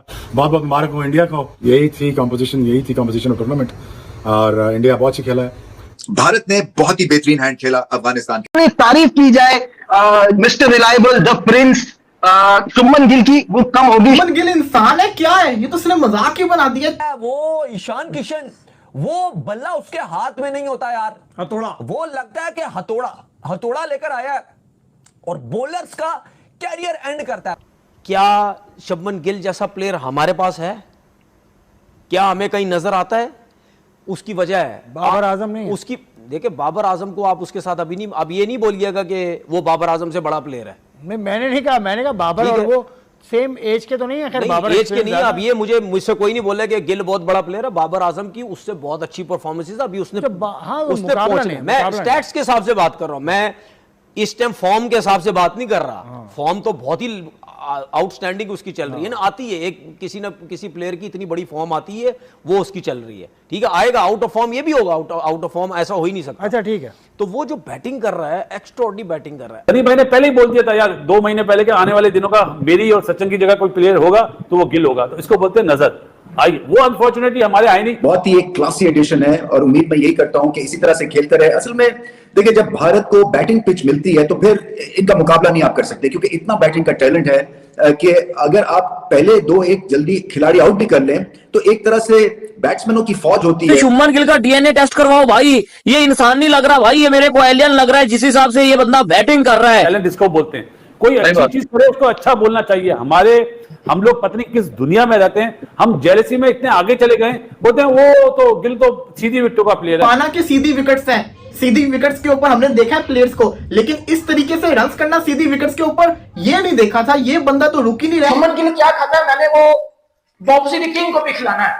बहुत बहुत मुबारक हो इंडिया को। यही थी कंपोजिशन ऑफ टूर्नामेंट और इंडिया बहुत अच्छी खेला है। भारत ने बहुत ही बेहतरीन हैंड खेला अफगानिस्तान की तारीफ की जाए mister reliable the Prince Shubman Gill की वो कम होगी। शुभमन गिल इंसान है क्या है, ये तो सिर्फ मजाक ही बना दिया। वो ईशान किशन, वो बल्ला उसके हाथ में नहीं होता यार, हथौड़ा, वो लगता है कि हथौड़ा लेकर आया है और बॉलर्स का कैरियर एंड करता है। क्या शुभमन गिल जैसा प्लेयर हमारे पास है? क्या हमें कहीं नजर आता है? उसकी वजह है बाबर आजम नहीं। उसकी देखिए, बाबर आजम को आप उसके साथ अब ये नहीं बोलिएगा कि वो बाबर आजम से बड़ा प्लेयर है। मैंने नहीं कहा बाबर और वो सेम एज के तो नहीं है। खैर बाबर एज के नहीं है। अब ये मुझसे कोई नहीं बोला कि गिल बहुत बड़ा प्लेयर है। बाबर आजम की उससे बहुत अच्छी परफॉर्मेंसेस अभी उसने पहुंचना। मैं स्टैट्स के हिसाब से बात कर रहा हूं, मैं इस टाइम फॉर्म के हिसाब से बात नहीं कर रहा। फॉर्म तो बहुत ही आउटस्टैंडिंग उसकी चल रही है ना, आती है एक किसी ना किसी प्लेयर की इतनी बड़ी फॉर्म आती है, वो उसकी चल रही है। ठीक है, आएगा आउट ऑफ फॉर्म, ये भी होगा आउट ऑफ फॉर्म, ऐसा हो ही नहीं सकता। अच्छा ठीक है, तो वो जो बैटिंग कर रहा है, एक्स्ट्राऑर्डिनरी बैटिंग कर रहा है। अरे मैंने पहले ही बोल दिया था यार 2 महीने पहले कि आने वाले दिनों का मेरी और सचिन की जगह कोई प्लेयर होगा तो वो गिल होगा। तो इसको बोलते हैं नजर आई, वो अनफॉर्चुनेटली हमारे आए नहीं। बहुत ही एक क्लासी एडिशन है और उम्मीद मैं यही करता हूं कि इसी तरह से खेलते रहे। असल में देखिए, जब भारत को बैटिंग पिच मिलती है तो फिर इनका मुकाबला नहीं आप कर सकते, क्योंकि इतना बैटिंग का टैलेंट है कि अगर आप पहले 2-1 जल्दी खिलाड़ी आउट भी कर लें तो एक तरह से बैट्समैनों की फौज होती है। शुभमन गिल का डीएनए टेस्ट करवाओ भाई, ये इंसान नहीं लग रहा भाई, ये मेरे को एलियन लग रहा है जिस हिसाब से ये बंदा बैटिंग कर रहा है। टैलेंट इसको बोलते हैं। कोई अच्छी चीज करे उसको अच्छा बोलना चाहिए। हम लोग पता नहीं किस दुनिया में रहते हैं, हम जेलसी में इतने आगे चले गए, बोलते हैं वो तो गिल तो सीधी विकेटों का प्लेयर है। माना कि सीधी विकेट्स हैं, सीधी विकेट्स के ऊपर हमने देखा है प्लेयर्स को, लेकिन इस तरीके से रन्स करना सीधी विकेट्स के ऊपर ये नहीं देखा था। ये बंदा तो रुक ही नहीं रहा। शुभमन गिल क्या खाता है, मैंने वो बॉब सिटी किंग को भी खिलाना है,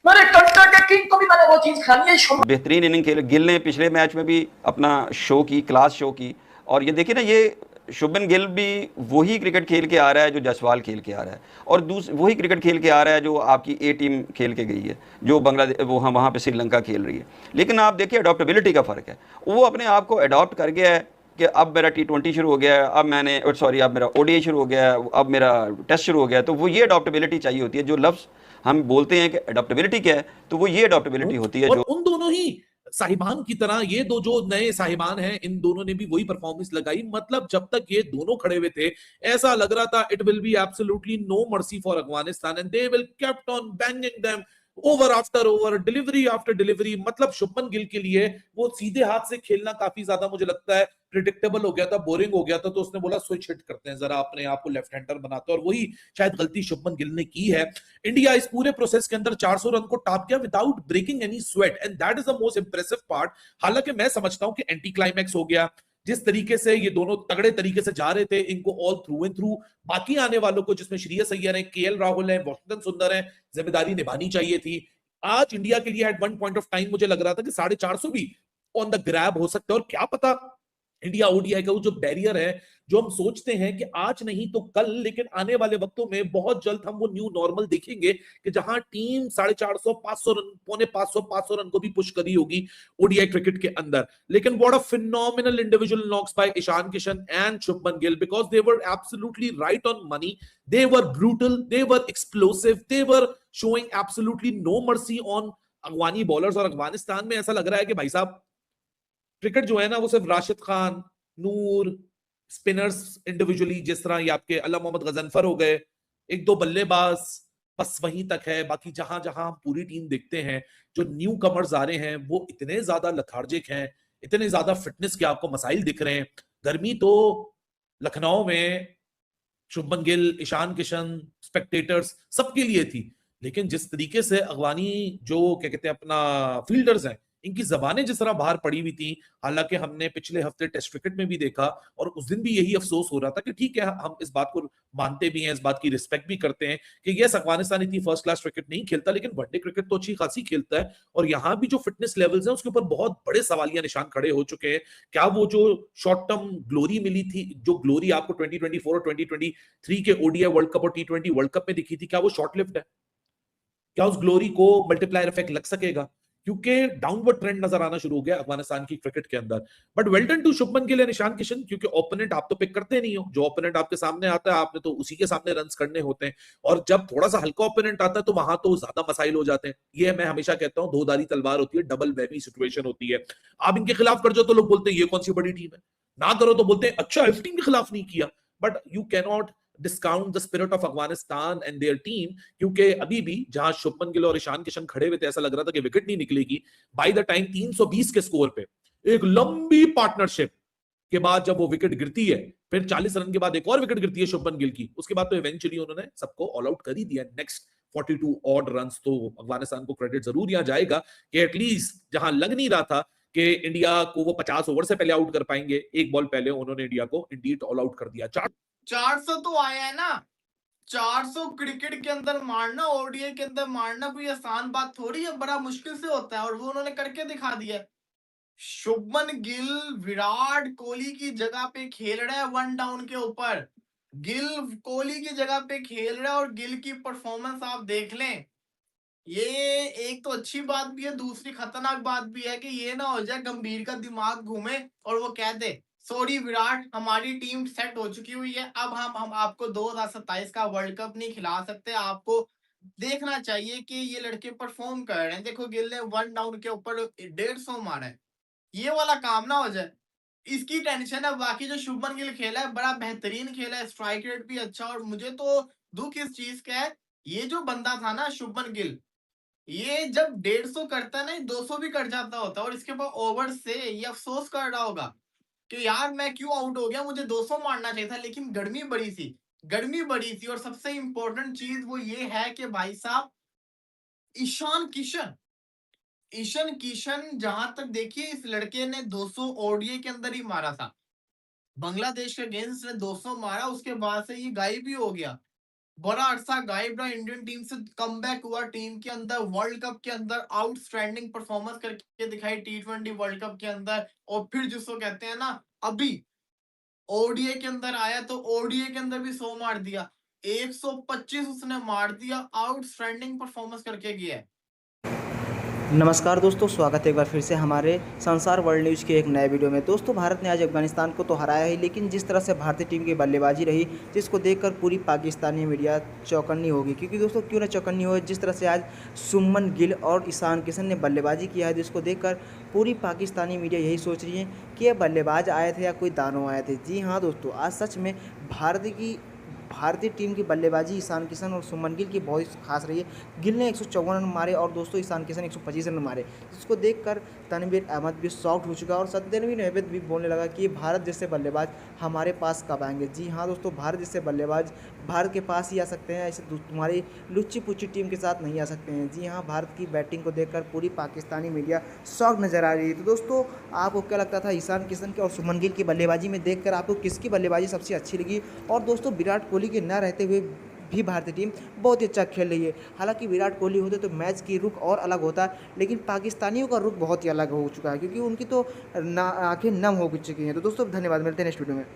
मैंने टंटा के किंग को भी मैंने वो चीज खानी है। बेहतरीन इनिंग खेले गिल ने, पिछले मैच में भी अपना क्लास शो की। और ये देखिए ना, ये शुभमन गिल भी वही क्रिकेट खेल के आ रहा है जो जायसवाल खेल के आ रहा है, और वही क्रिकेट खेल के आ रहा है जो आपकी ए टीम खेल के गई है, जो बांग्लादेश वो वहाँ पे श्रीलंका खेल रही है। लेकिन आप देखिए अडॉप्टेबिलिटी का फ़र्क है। वो अपने आप को अडॉप्ट कर गया है कि अब मेरा T20 शुरू हो गया है, अब मेरा ODI शुरू हो गया है, अब मेरा टेस्ट शुरू हो गया है। तो वो ये अडॉप्टेबिलिटी चाहिए होती है। जो लफ्ज़ हम बोलते हैं कि अडॉप्टेबिलिटी क्या है, तो वो ये अडॉप्टेबिलिटी होती है। और उन दोनों ही साहिबान की तरह ये दो जो नए साहिबान हैं, इन दोनों ने भी वही परफॉर्मेंस लगाई। मतलब जब तक ये दोनों खड़े हुए थे ऐसा लग रहा था it will be absolutely no mercy for Afghanistan and they will kept on banging them over after over, delivery after delivery. मतलब शुभमन गिल के लिए वो सीधे हाथ से खेलना काफी ज्यादा मुझे लगता है प्रिडिक्टेबल हो गया था, बोरिंग हो गया था। तो उसने बोला स्विच हिट करते हैं, जरा अपने आप को लेफ्ट हैंडर बनाते हैं, और वही शायद गलती शुभमन गिल ने की है। इंडिया इस पूरे प्रोसेस के अंदर 400 रन को टॉप किया without breaking any sweat, and that is the most impressive part. हालांकि मैं समझता हूं कि एंटी क्लाइमैक्स हो गया, जिस तरीके से ये दोनों तगड़े तरीके से जा रहे थे, इनको ऑल थ्रू एंड थ्रू बाकी आने वालों को, जिसमें श्रेयस अय्यर है, KL राहुल है, वॉशिंगटन सुंदर है, जिम्मेदारी निभानी चाहिए थी। आज इंडिया के लिए at one point of time मुझे लग रहा था कि 450 भी ऑन द ग्रैब हो सकता है। और क्या पता इंडिया ODI का वो जो बैरियर है, जो हम सोचते हैं कि आज नहीं तो कल, लेकिन आने वाले वक्तों में बहुत जल्द हम वो न्यू नॉर्मल देखेंगे कि जहां टीम 450 500 रन, पौने 500 रन को भी पुश करी होगी ODI क्रिकेट के अंदर। लेकिन what a phenomenal individual knocks by Ishan Kishan and Shubman Gill, because they were absolutely right on money, they were brutal, they were explosive, they were showing absolutely no mercy on Afghani bowlers. और अफगानिस्तान में ऐसा लग रहा है कि भाई साहब क्रिकेट जो है ना, वो सिर्फ राशिद खान, नूर, स्पिनर्स इंडिविजुअली, जिस तरह ये आपके अल्लाह मोहम्मद गजनफर हो गए, 1-2 बल्लेबाज, बस वहीं तक है। बाकी जहां जहां हम पूरी टीम देखते हैं, जो न्यू कमर्स आ रहे हैं वो इतने ज्यादा लथार्जिक हैं, इतने ज्यादा फिटनेस के आपको मसाइल दिख रहे हैं। गर्मी तो लखनऊ में शुभमन गिल, ईशान किशन, स्पेक्टेटर्स सबके लिए थी, लेकिन जिस तरीके से अफगानी जो क्या कहते हैं अपना फील्डर्स हैं, इनकी जबानें जिस तरह बाहर पड़ी हुई थी। हालांकि हमने पिछले हफ्ते टेस्ट क्रिकेट में भी देखा, और उस दिन भी यही अफसोस हो रहा था कि ठीक है, हम इस बात को मानते भी हैं, इस बात की रिस्पेक्ट भी करते हैं कि यस अफगानिस्तान इतनी फर्स्ट क्लास क्रिकेट नहीं खेलता, लेकिन वनडे क्रिकेट तो अच्छी खासी खेलता है। और यहाँ भी जो फिटनेस लेवल्स हैं उसके ऊपर बहुत बड़े सवालिया निशान खड़े हो चुके हैं। क्या वो जो शॉर्ट टर्म ग्लोरी मिली थी, जो ग्लोरी आपको 2024 और 2023 के ODI वर्ल्ड कप और T20 वर्ल्ड कप में दिखी थी, क्या वो शॉर्ट लिव्ड है? क्या उस ग्लोरी को मल्टीप्लायर इफेक्ट लग सकेगा? क्योंकि डाउनवर्ड ट्रेंड नजर आना शुरू हो गया अफगानिस्तान की क्रिकेट के अंदर। But well done to Shubman Gill and Ishan Kishan, क्योंकि ओपोनेंट आप तो पिक करते नहीं हो, जो ओपोनेंट आपके सामने आता है आपने तो उसी के सामने रन्स करने होते हैं, और जब थोड़ा सा हल्का ओपोनेंट आता है तो वहां तो ज्यादा मसाइल हो जाते हैं। ये मैं हमेशा कहता हूं, दो धारी तलवार होती है, डबल वेवी सिचुएशन होती है। आप इनके खिलाफ कर जाओ तो लोग बोलते हैं ये कौन सी बड़ी टीम है, ना करो तो बोलते हैं अच्छा इस टीम के खिलाफ नहीं किया। But you cannot discount the spirit of Afghanistan and their team, क्योंकि अभी भी जहां शुभमन गिल और ईशान किशन खड़े हुए थे ऐसा लग रहा था कि विकेट नहीं निकलेगी। बाय द टाइम 320 के स्कोर पे एक लंबी पार्टनरशिप के बाद जब वो विकेट गिरती है, फिर 40 रन के बाद एक और विकेट गिरती है शुभमन गिल की, उसके बाद तो इवेंचुअली उन्होंने सबको ऑल आउट कर ही दिया। नेक्स्ट 42 ऑड रन्स तो अफगानिस्तान को क्रेडिट जरूर यहां जाएगा कि एटलीस्ट जहां लग नहीं रहा था कि इंडिया को वो 50 ओवर से पहले आउट कर पाएंगे, एक बॉल पहले उन्होंने इंडिया को इंडीड ऑल आउट कर दिया। 400 तो आया है ना, 400 क्रिकेट के अंदर मारना, ओडीआई के अंदर मारना कोई आसान बात थोड़ी है, बड़ा मुश्किल से होता है, और वो उन्होंने करके दिखा दिया। शुभमन गिल विराट कोहली की जगह पे खेल रहा है, 1 डाउन के ऊपर गिल कोहली की जगह पे खेल रहा है, और गिल की परफॉर्मेंस आप देख लें। ये एक तो अच्छी बात भी है, दूसरी खतरनाक बात भी है कि ये ना हो जाए गंभीर का दिमाग घूमे और वो कह दे सॉरी विराट, हमारी टीम सेट हो चुकी हुई है, अब हम आपको 2027 का वर्ल्ड कप नहीं खिला सकते, आपको देखना चाहिए कि ये लड़के परफॉर्म कर रहे हैं। देखो गिल ने 1 डाउन के ऊपर 150 मारा है, ये वाला काम ना हो जाए, इसकी टेंशन है। बाकी जो शुभमन गिल खेला है बड़ा बेहतरीन खेला है, स्ट्राइक रेट भी अच्छा, और मुझे तो दुख इस चीज का है, ये जो बंदा था ना शुभमन गिल, ये जब 150 करता है ना 200 भी कर जाता होता, और इसके बाद ओवर से ये अफसोस कर रहा होगा कि यार मैं क्यों आउट हो गया, मुझे 200 मारना चाहिए था, लेकिन गर्मी बड़ी थी। और सबसे इंपॉर्टेंट चीज वो ये है कि भाई साहब ईशान किशन जहां तक देखिए इस लड़के ने 200 ओडीआई के अंदर ही मारा था, बांग्लादेश के अगेंस्ट ने 200 मारा, उसके बाद से ये गायब भी हो गया, बड़ा अरसा गायब रहा, इंडियन टीम से कमबैक हुआ, टीम के अंदर वर्ल्ड कप के अंदर आउटस्टैंडिंग परफॉर्मेंस करके दिखाई T20 वर्ल्ड कप के अंदर, और फिर जिसको कहते हैं ना अभी ओडीआई के अंदर आया तो ओडीआई के अंदर भी 100 मार दिया, 125 उसने मार दिया, आउटस्टैंडिंग परफॉर्मेंस करके गया है। नमस्कार दोस्तों, स्वागत है एक बार फिर से हमारे संसार वर्ल्ड न्यूज़ के एक नए वीडियो में। दोस्तों भारत ने आज अफगानिस्तान को तो हराया ही, लेकिन जिस तरह से भारतीय टीम की बल्लेबाजी रही जिसको देखकर पूरी पाकिस्तानी मीडिया चौकन्नी होगी। क्योंकि दोस्तों क्यों ना चौकन्नी हो, जिस तरह से आज शुभमन गिल और ईशान किशन ने बल्लेबाजी किया है, जिसको देखकर पूरी पाकिस्तानी मीडिया यही सोच रही है कि ये बल्लेबाज आए थे या कोई दानव आए थे। जी हाँ दोस्तों, आज सच में भारतीय टीम की बल्लेबाजी ईशान किशन और शुभमन गिल की बहुत खास रही है। गिल ने 154 रन मारे और दोस्तों ईशान किशन 125 रन मारे, जिसको देखकर तनवीर अहमद भी शॉक्ड हो चुका और सत्यनवीर अहमद भी बोलने लगा कि भारत जैसे बल्लेबाज हमारे पास कब आएंगे। जी हाँ दोस्तों, भारत जैसे बल्लेबाज भारत के पास ही आ सकते हैं, ऐसे तुम्हारी लुच्ची पुच्ची टीम के साथ नहीं आ सकते हैं। जी हाँ, भारत की बैटिंग को देखकर पूरी पाकिस्तानी मीडिया शॉक नज़र आ रही है। तो दोस्तों आपको क्या लगता था ईशान किशन के और शुभमन गिल की बल्लेबाजी में देखकर आपको किसकी बल्लेबाजी सबसे अच्छी लगी? और दोस्तों विराट कोहली के न रहते हुए भी भारतीय टीम बहुत ही अच्छा खेल रही है। हालांकि विराट कोहली होते तो मैच की रुख और अलग होता, लेकिन पाकिस्तानियों का रुख बहुत ही अलग हो चुका है, क्योंकि उनकी तो आंखें नम हो चुकी हैं। तो दोस्तों धन्यवाद, मिलते हैं नेक्स्ट वीडियो में।